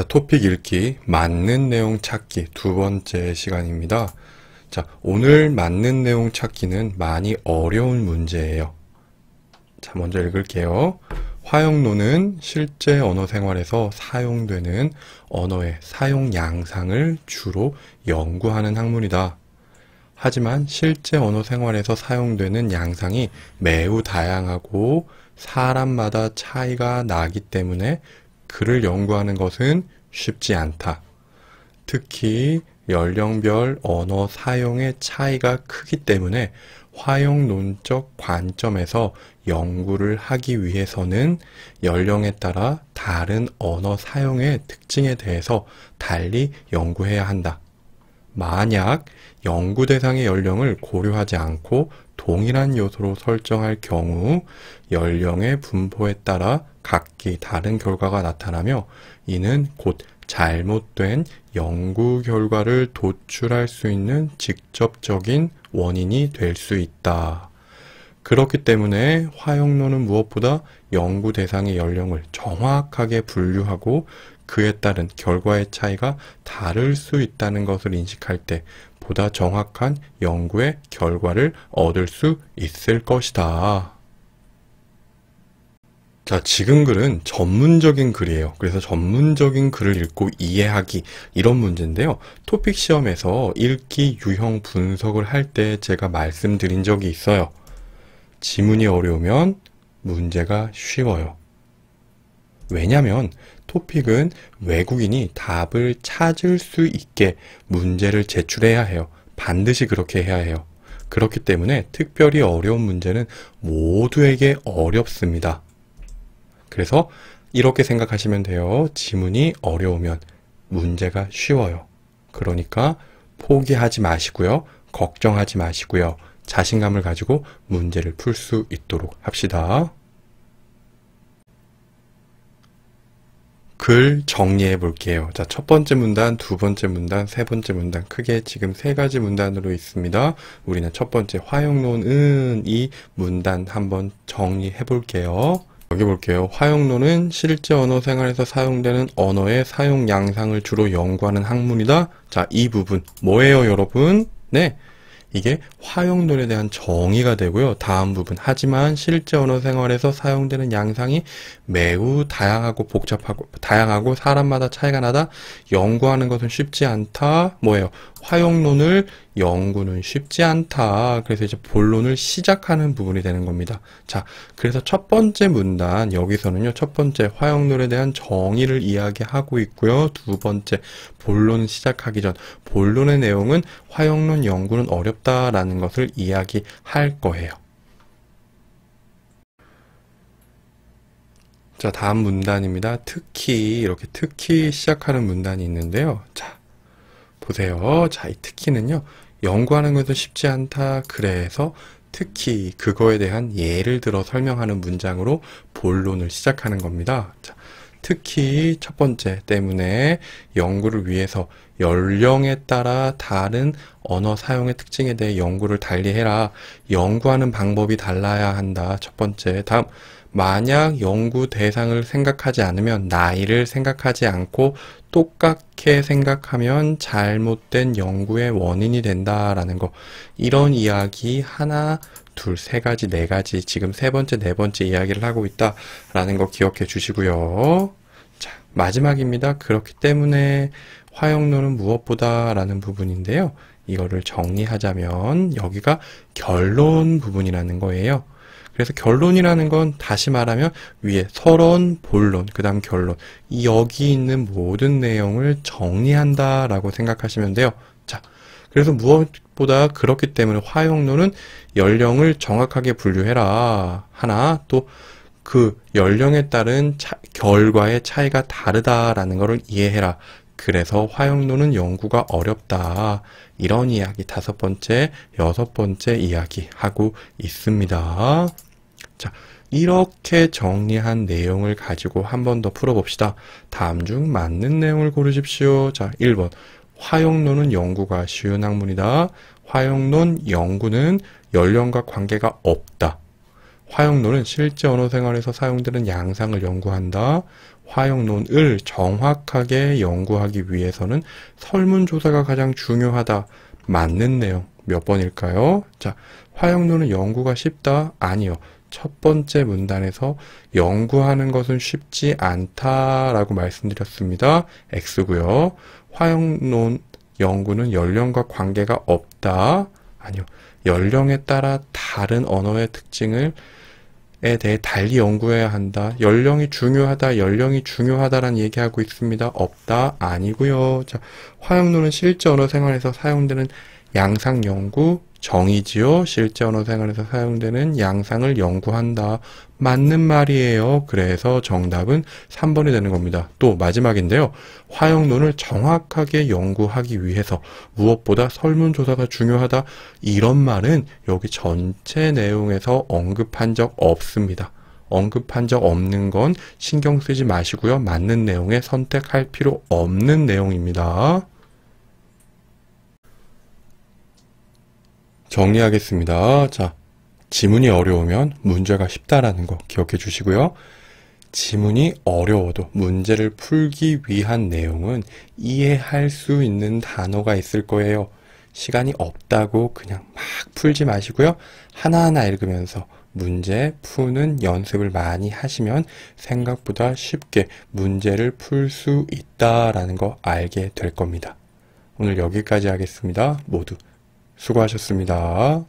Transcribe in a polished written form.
자, 토픽 읽기, 맞는 내용 찾기 두 번째 시간입니다. 자, 오늘 맞는 내용 찾기는 많이 어려운 문제예요. 자, 먼저 읽을게요. 화형론은 실제 언어 생활에서 사용되는 언어의 사용 양상을 주로 연구하는 학문이다. 하지만 실제 언어 생활에서 사용되는 양상이 매우 다양하고 사람마다 차이가 나기 때문에 그를 연구하는 것은 쉽지 않다. 특히 연령별 언어 사용의 차이가 크기 때문에 화형론적 관점에서 연구를 하기 위해서는 연령에 따라 다른 언어 사용의 특징에 대해서 달리 연구해야 한다. 만약 연구 대상의 연령을 고려하지 않고 동일한 요소로 설정할 경우 연령의 분포에 따라 각기 다른 결과가 나타나며 이는 곧 잘못된 연구 결과를 도출할 수 있는 직접적인 원인이 될 수 있다. 그렇기 때문에 화형론은 무엇보다 연구 대상의 연령을 정확하게 분류하고 그에 따른 결과의 차이가 다를 수 있다는 것을 인식할 때 보다 정확한 연구의 결과를 얻을 수 있을 것이다. 자, 지금 글은 전문적인 글이에요. 그래서 전문적인 글을 읽고 이해하기 이런 문제인데요. 토픽 시험에서 읽기 유형 분석을 할 때 제가 말씀드린 적이 있어요. 지문이 어려우면 문제가 쉬워요. 왜냐하면 토픽은 외국인이 답을 찾을 수 있게 문제를 제출해야 해요. 반드시 그렇게 해야 해요. 그렇기 때문에 특별히 어려운 문제는 모두에게 어렵습니다. 그래서 이렇게 생각하시면 돼요. 지문이 어려우면 문제가 쉬워요. 그러니까 포기하지 마시고요. 걱정하지 마시고요. 자신감을 가지고 문제를 풀 수 있도록 합시다. 글 정리해 볼게요. 자, 첫 번째 문단, 두 번째 문단, 세 번째 문단, 크게 지금 세 가지 문단으로 있습니다. 우리는 첫 번째 화형론은 이 문단 한번 정리해 볼게요. 여기 볼게요. 화형론은 실제 언어 생활에서 사용되는 언어의 사용 양상을 주로 연구하는 학문이다. 자, 이 부분 뭐예요, 여러분? 네. 이게 화형론에 대한 정의가 되고요. 다음 부분. 하지만 실제 언어 생활에서 사용되는 양상이 매우 다양하고 다양하고 사람마다 차이가 나다. 연구하는 것은 쉽지 않다. 뭐예요? 화형론을 연구는 쉽지 않다. 그래서 이제 본론을 시작하는 부분이 되는 겁니다. 자, 그래서 첫 번째 문단, 여기서는요, 첫 번째 화형론에 대한 정의를 이야기하고 있고요. 두 번째, 본론 시작하기 전, 본론의 내용은 화형론 연구는 어렵다라는 것을 이야기할 거예요. 자, 다음 문단입니다. 특히, 이렇게 특히 시작하는 문단이 있는데요. 자, 보세요. 자, 이 특히는요, 연구하는 것은 쉽지 않다. 그래서 특히 그거에 대한 예를 들어 설명하는 문장으로 본론을 시작하는 겁니다. 자, 특히 첫 번째 때문에 연구를 위해서 연령에 따라 다른 언어 사용의 특징에 대해 연구를 달리해라. 연구하는 방법이 달라야 한다. 첫 번째. 다음, 만약 연구 대상을 생각하지 않으면 나이를 생각하지 않고 똑같게 생각하면 잘못된 연구의 원인이 된다라는 거. 이런 이야기 하나, 둘, 세 가지, 네 가지, 지금 세 번째, 네 번째 이야기를 하고 있다라는 거 기억해 주시고요. 자, 마지막입니다. 그렇기 때문에 화형론은 무엇보다라는 부분인데요. 이거를 정리하자면 여기가 결론 부분이라는 거예요. 그래서 결론이라는 건 다시 말하면 위에 서론, 본론, 그 다음 결론. 여기 있는 모든 내용을 정리한다라고 생각하시면 돼요. 자, 그래서 무엇보다 그렇기 때문에 화형론은 연령을 정확하게 분류해라. 하나, 또 그 연령에 따른 결과의 차이가 다르다라는 것을 이해해라. 그래서 화형론은 연구가 어렵다. 이런 이야기 다섯 번째, 여섯 번째 이야기 하고 있습니다. 자, 이렇게 정리한 내용을 가지고 한 번 더 풀어봅시다. 다음 중 맞는 내용을 고르십시오. 자, 1번. 화형론은 연구가 쉬운 학문이다. 화형론 연구는 연령과 관계가 없다. 화형론은 실제 언어 생활에서 사용되는 양상을 연구한다. 화형론을 정확하게 연구하기 위해서는 설문조사가 가장 중요하다. 맞는 내용 몇 번일까요? 자, 화형론은 연구가 쉽다? 아니요. 첫 번째 문단에서 연구하는 것은 쉽지 않다라고 말씀드렸습니다. X고요. 화형론 연구는 연령과 관계가 없다? 아니요. 연령에 따라 다른 언어의 특징을 에 대해 달리 연구해야 한다. 연령이 중요하다라는 얘기하고 있습니다. 없다? 아니고요. 자, 화형론은 실제 언어 생활에서 사용되는 양상 연구 정의지요. 실제 언어 생활에서 사용되는 양상을 연구한다. 맞는 말이에요. 그래서 정답은 3번이 되는 겁니다. 또 마지막인데요. 화형론을 정확하게 연구하기 위해서 무엇보다 설문조사가 중요하다. 이런 말은 여기 전체 내용에서 언급한 적 없습니다. 언급한 적 없는 건 신경 쓰지 마시고요. 맞는 내용에 선택할 필요 없는 내용입니다. 정리하겠습니다. 자, 지문이 어려우면 문제가 쉽다라는 거 기억해 주시고요. 지문이 어려워도 문제를 풀기 위한 내용은 이해할 수 있는 단어가 있을 거예요. 시간이 없다고 그냥 막 풀지 마시고요. 하나하나 읽으면서 문제 푸는 연습을 많이 하시면 생각보다 쉽게 문제를 풀 수 있다라는 거 알게 될 겁니다. 오늘 여기까지 하겠습니다. 모두 수고하셨습니다.